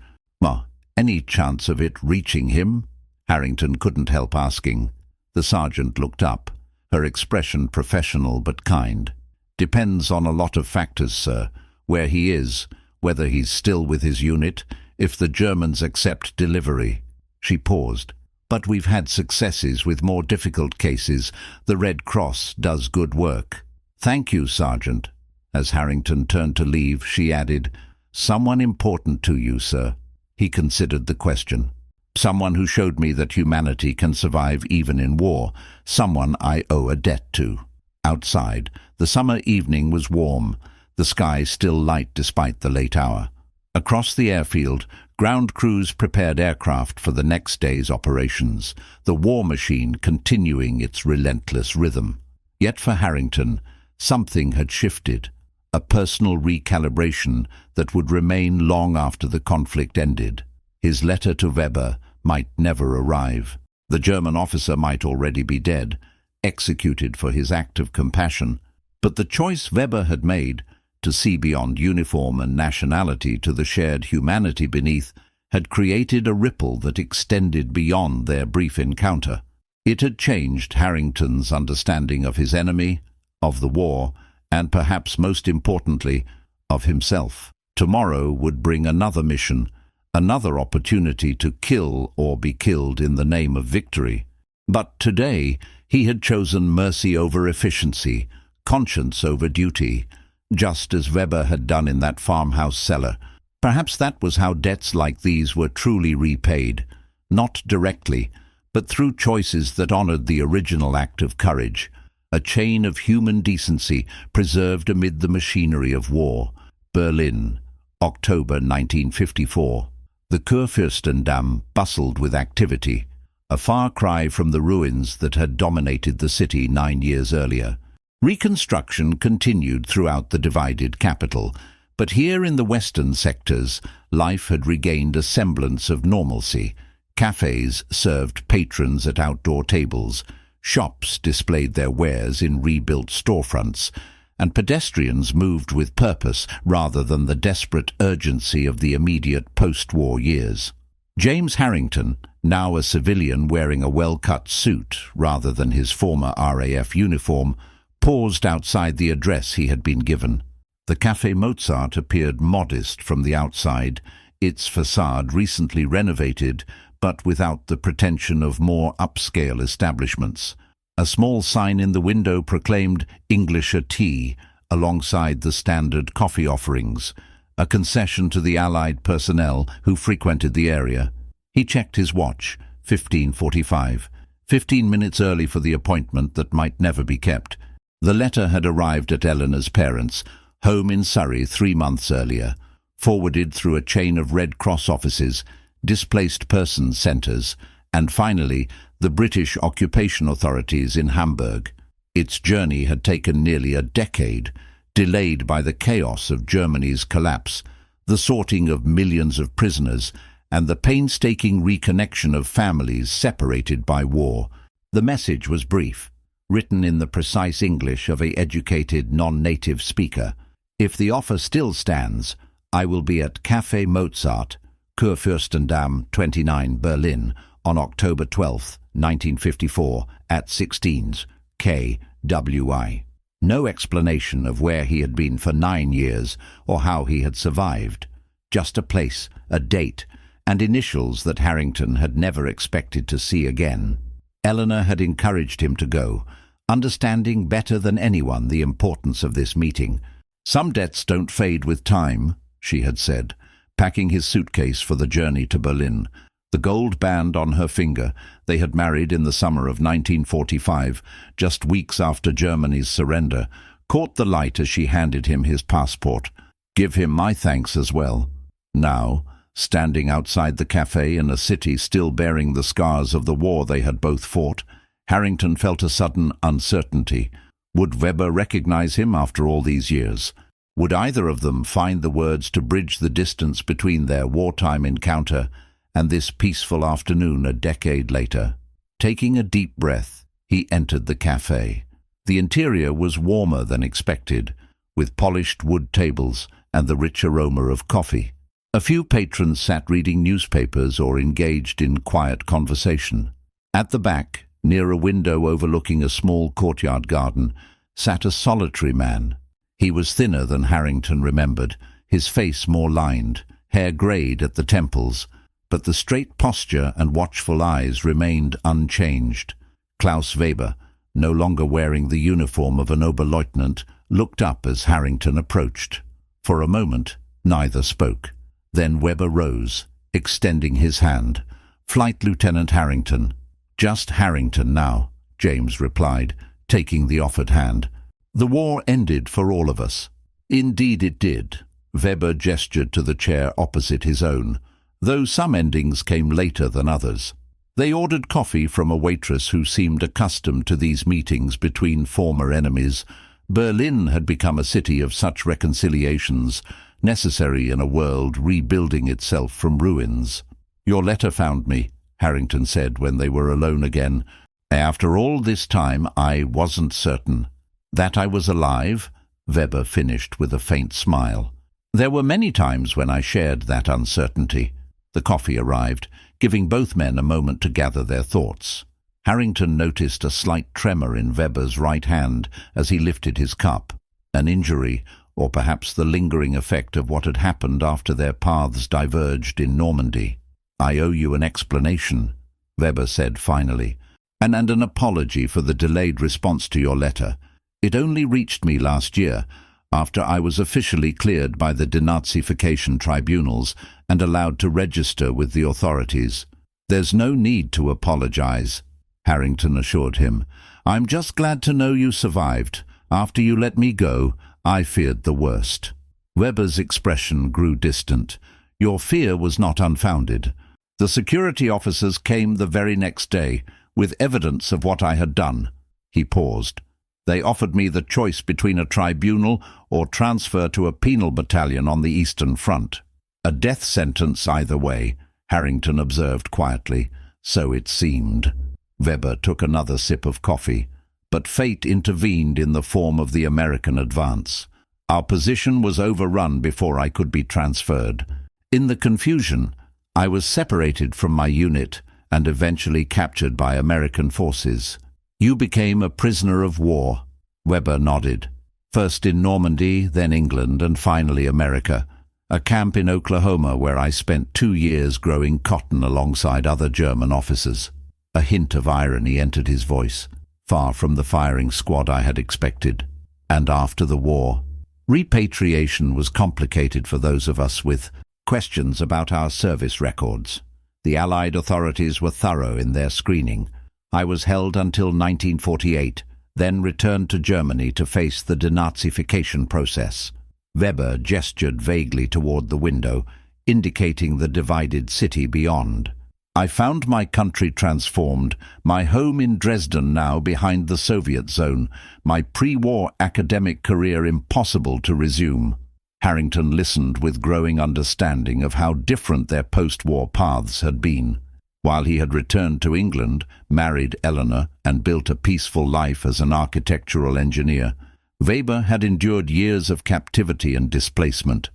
Any chance of it reaching him?" Harrington couldn't help asking. The sergeant looked up, her expression professional but kind. "Depends on a lot of factors, sir. Where he is, whether he's still with his unit, if the Germans accept delivery." She paused. "But we've had successes with more difficult cases. The Red Cross does good work." "Thank you, Sergeant." As Harrington turned to leave, she added, "Someone important to you, sir." He considered the question. "Someone who showed me that humanity can survive even in war. Someone I owe a debt to." Outside, the summer evening was warm, the sky still light despite the late hour. Across the airfield, ground crews prepared aircraft for the next day's operations, the war machine continuing its relentless rhythm. Yet for Harrington, something had shifted, a personal recalibration that would remain long after the conflict ended. His letter to Weber might never arrive. The German officer might already be dead, executed for his act of compassion. But the choice Weber had made, to see beyond uniform and nationality to the shared humanity beneath, had created a ripple that extended beyond their brief encounter. It had changed Harrington's understanding of his enemy, of the war, and perhaps most importantly, of himself. Tomorrow would bring another mission, another opportunity to kill or be killed in the name of victory. But today he had chosen mercy over efficiency, conscience over duty, just as Weber had done in that farmhouse cellar. Perhaps that was how debts like these were truly repaid, not directly, but through choices that honored the original act of courage, a chain of human decency preserved amid the machinery of war. Berlin, October 1954. The Kurfürstendamm bustled with activity, a far cry from the ruins that had dominated the city 9 years earlier. Reconstruction continued throughout the divided capital, but here in the western sectors, life had regained a semblance of normalcy. Cafes served patrons at outdoor tables, shops displayed their wares in rebuilt storefronts, and pedestrians moved with purpose rather than the desperate urgency of the immediate post-war years. James Harrington, now a civilian wearing a well-cut suit rather than his former RAF uniform, paused outside the address he had been given. The Café Mozart appeared modest from the outside, its facade recently renovated, but without the pretension of more upscale establishments. A small sign in the window proclaimed Englischer tea, alongside the standard coffee offerings, a concession to the Allied personnel who frequented the area. He checked his watch, 15:45, 15 minutes early for the appointment that might never be kept. The letter had arrived at Eleanor's parents, home in Surrey 3 months earlier, forwarded through a chain of Red Cross offices, displaced persons centres, and finally the British occupation authorities in Hamburg. Its journey had taken nearly a decade, delayed by the chaos of Germany's collapse, the sorting of millions of prisoners, and the painstaking reconnection of families separated by war. The message was brief, written in the precise English of an educated non-native speaker. If the offer still stands, I will be at Café Mozart, Kurfürstendamm 29, Berlin, on October 12, 1954, at 16s, KWI. No explanation of where he had been for 9 years or how he had survived. Just a place, a date, and initials that Harrington had never expected to see again. Eleanor had encouraged him to go, understanding better than anyone the importance of this meeting. "Some debts don't fade with time," she had said, packing his suitcase for the journey to Berlin. The gold band on her finger, they had married in the summer of 1945, just weeks after Germany's surrender, caught the light as she handed him his passport. "Give him my thanks as well." Now, standing outside the café in a city still bearing the scars of the war they had both fought, Harrington felt a sudden uncertainty. Would Weber recognize him after all these years? Would either of them find the words to bridge the distance between their wartime encounter and this peaceful afternoon a decade later? Taking a deep breath, he entered the café. The interior was warmer than expected, with polished wood tables and the rich aroma of coffee. A few patrons sat reading newspapers or engaged in quiet conversation. At the back, near a window overlooking a small courtyard garden, sat a solitary man. He was thinner than Harrington remembered, his face more lined, hair greyed at the temples, but the straight posture and watchful eyes remained unchanged. Klaus Weber, no longer wearing the uniform of an Oberleutnant, looked up as Harrington approached. For a moment, neither spoke. Then Weber rose, extending his hand. "Flight Lieutenant Harrington." "Just Harrington now," James replied, taking the offered hand. "The war ended for all of us." "Indeed it did." Weber gestured to the chair opposite his own, though some endings came later than others. They ordered coffee from a waitress who seemed accustomed to these meetings between former enemies. Berlin had become a city of such reconciliations, necessary in a world rebuilding itself from ruins. "Your letter found me," Harrington said when they were alone again. "After all this time, I wasn't certain." "That I was alive?" Weber finished with a faint smile. "There were many times when I shared that uncertainty." The coffee arrived, giving both men a moment to gather their thoughts. Harrington noticed a slight tremor in Weber's right hand as he lifted his cup. An injury, or perhaps the lingering effect of what had happened after their paths diverged in Normandy. "I owe you an explanation," Weber said finally, and an apology for the delayed response to your letter. It only reached me last year, after I was officially cleared by the denazification tribunals and allowed to register with the authorities. "There's no need to apologize," Harrington assured him. "I'm just glad to know you survived. After you let me go, I feared the worst." Weber's expression grew distant. "Your fear was not unfounded. The security officers came the very next day, with evidence of what I had done." He paused. "They offered me the choice between a tribunal or transfer to a penal battalion on the Eastern Front. A death sentence either way," Harrington observed quietly. "So it seemed." Weber took another sip of coffee, but fate intervened in the form of the American advance. Our position was overrun before I could be transferred. In the confusion, I was separated from my unit and eventually captured by American forces. "You became a prisoner of war," Weber nodded. "First in Normandy, then England, and finally America. A camp in Oklahoma where I spent 2 years growing cotton alongside other German officers." A hint of irony entered his voice, far from the firing squad I had expected. "And after the war?" "Repatriation was complicated for those of us with questions about our service records. The Allied authorities were thorough in their screening. I was held until 1948, then returned to Germany to face the denazification process." Weber gestured vaguely toward the window, indicating the divided city beyond. "I found my country transformed, my home in Dresden now behind the Soviet zone, my pre-war academic career impossible to resume." Harrington listened with growing understanding of how different their post-war paths had been. While he had returned to England, married Eleanor, and built a peaceful life as an architectural engineer, Weber had endured years of captivity and displacement.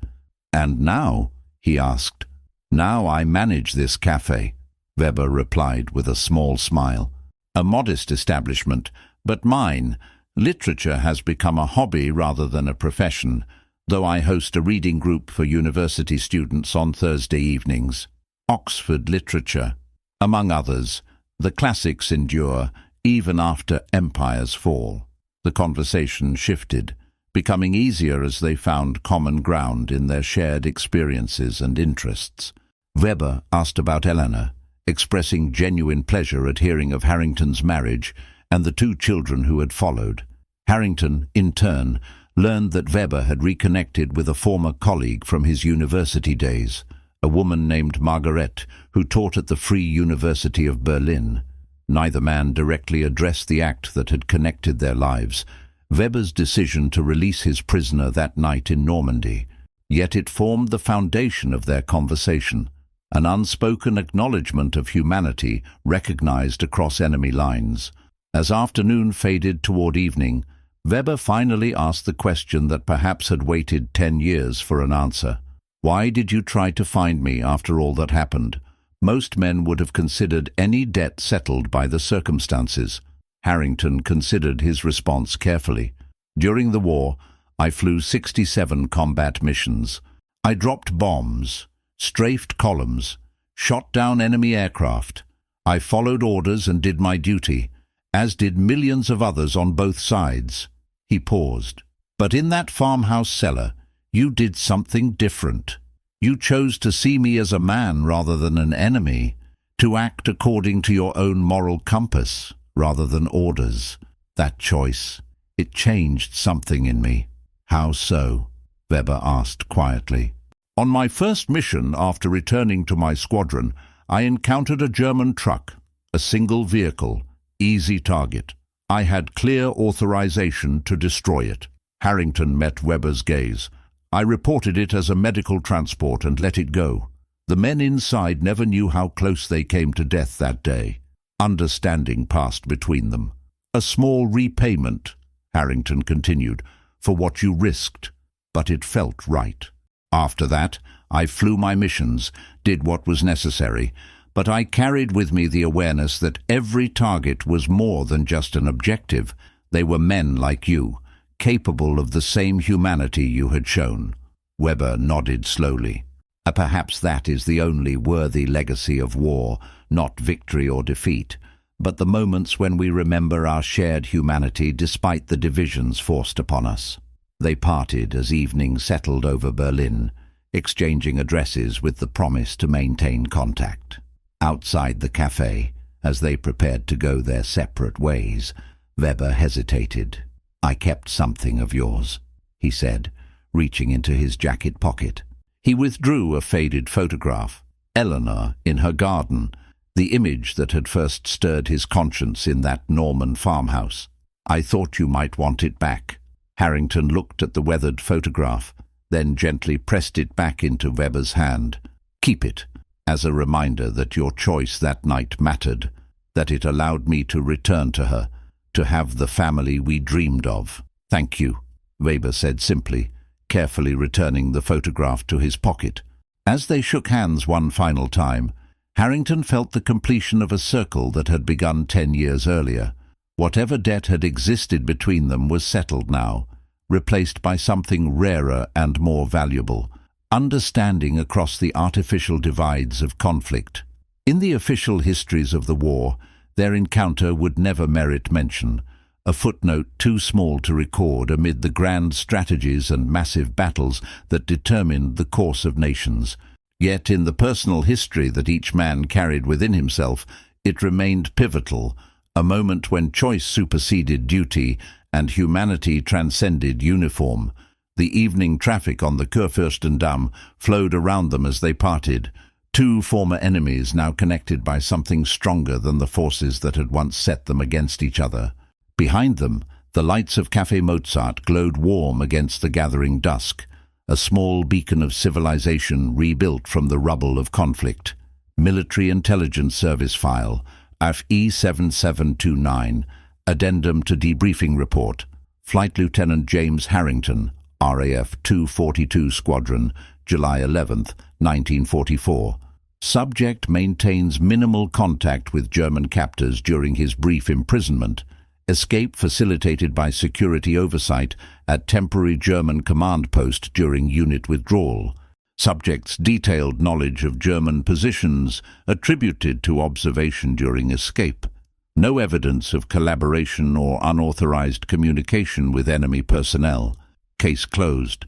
"And now?" he asked. "Now I manage this cafe," Weber replied with a small smile. "A modest establishment, but mine. Literature has become a hobby rather than a profession, though I host a reading group for university students on Thursday evenings. Oxford literature, among others. The classics endure, even after empires fall." The conversation shifted, becoming easier as they found common ground in their shared experiences and interests. Weber asked about Eleanor, expressing genuine pleasure at hearing of Harrington's marriage and the 2 children who had followed. Harrington, in turn, learned that Weber had reconnected with a former colleague from his university days, a woman named Margaret, who taught at the Free University of Berlin. Neither man directly addressed the act that had connected their lives, Weber's decision to release his prisoner that night in Normandy. Yet it formed the foundation of their conversation, an unspoken acknowledgement of humanity recognized across enemy lines. As afternoon faded toward evening, Weber finally asked the question that perhaps had waited 10 years for an answer. "Why did you try to find me after all that happened?" Most men would have considered any debt settled by the circumstances. Harrington considered his response carefully. "During the war, I flew 67 combat missions. I dropped bombs, strafed columns, shot down enemy aircraft. I followed orders and did my duty, as did millions of others on both sides." He paused. "But in that farmhouse cellar, you did something different. You chose to see me as a man rather than an enemy, to act according to your own moral compass rather than orders. That choice, it changed something in me." "How so?" Weber asked quietly. "On my first mission after returning to my squadron, I encountered a German truck, a single vehicle, easy target. I had clear authorization to destroy it." Harrington met Weber's gaze. "I reported it as a medical transport and let it go. The men inside never knew how close they came to death that day. Understanding passed between them. A small repayment, Harrington continued, for what you risked, but it felt right. After that, I flew my missions, did what was necessary, but I carried with me the awareness that every target was more than just an objective. They were men like you, capable of the same humanity you had shown. Weber nodded slowly. Perhaps that is the only worthy legacy of war, not victory or defeat, but the moments when we remember our shared humanity despite the divisions forced upon us. They parted as evening settled over Berlin, exchanging addresses with the promise to maintain contact. Outside the cafe, as they prepared to go their separate ways, Weber hesitated. "I kept something of yours," he said, reaching into his jacket pocket. He withdrew a faded photograph, Eleanor in her garden, the image that had first stirred his conscience in that Norman farmhouse. "I thought you might want it back." Harrington looked at the weathered photograph, then gently pressed it back into Weber's hand. "Keep it, as a reminder that your choice that night mattered, that it allowed me to return to her, to have the family we dreamed of." "Thank you," Weber said simply, carefully returning the photograph to his pocket. As they shook hands one final time, Harrington felt the completion of a circle that had begun 10 years earlier. Whatever debt had existed between them was settled now, replaced by something rarer and more valuable, understanding across the artificial divides of conflict. In the official histories of the war, their encounter would never merit mention, a footnote too small to record amid the grand strategies and massive battles that determined the course of nations. Yet in the personal history that each man carried within himself, it remained pivotal, a moment when choice superseded duty and humanity transcended uniform. The evening traffic on the Kurfürstendamm flowed around them as they parted, two former enemies now connected by something stronger than the forces that had once set them against each other. Behind them, the lights of Café Mozart glowed warm against the gathering dusk, a small beacon of civilization rebuilt from the rubble of conflict. Military Intelligence Service File, AFE 7729, Addendum to Debriefing Report, Flight Lieutenant James Harrington, RAF 242 Squadron, July 11, 1944. Subject maintains minimal contact with German captors during his brief imprisonment. Escape facilitated by security oversight at temporary German command post during unit withdrawal. Subject's detailed knowledge of German positions attributed to observation during escape. No evidence of collaboration or unauthorized communication with enemy personnel. Case closed.